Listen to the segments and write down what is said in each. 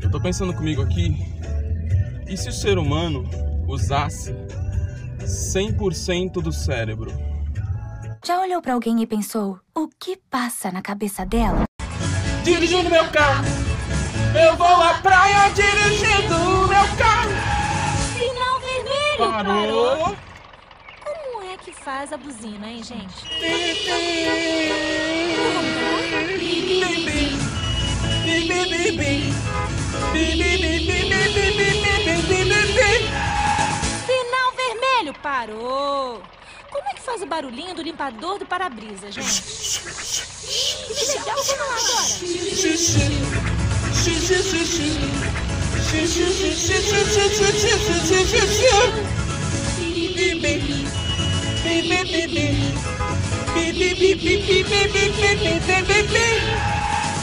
Eu tô pensando comigo aqui, e se o ser humano usasse 100% do cérebro? Já olhou pra alguém e pensou, o que passa na cabeça dela? Dirigindo meu carro, eu vou à praia dirigindo meu carro. Sinal vermelho! Parou! Como é que faz a buzina, hein, gente? Sinal vermelho! Parou! Como é que faz o barulhinho do limpador do para-brisa, gente? Que legal, vamos lá agora!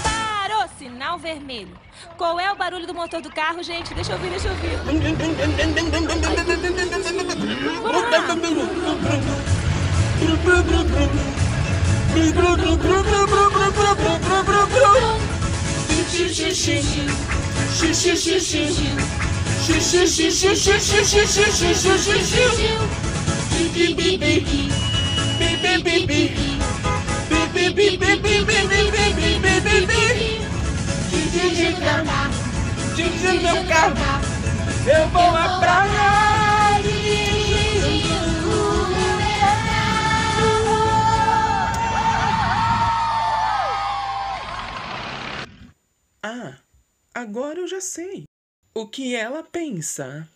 Parou! Sinal vermelho. Qual é o barulho do motor do carro, gente? Deixa eu ouvir, deixa eu ouvir. Dirigindo meu carro, eu vou à praia dirigindo. Ah, agora eu já sei o que ela pensa.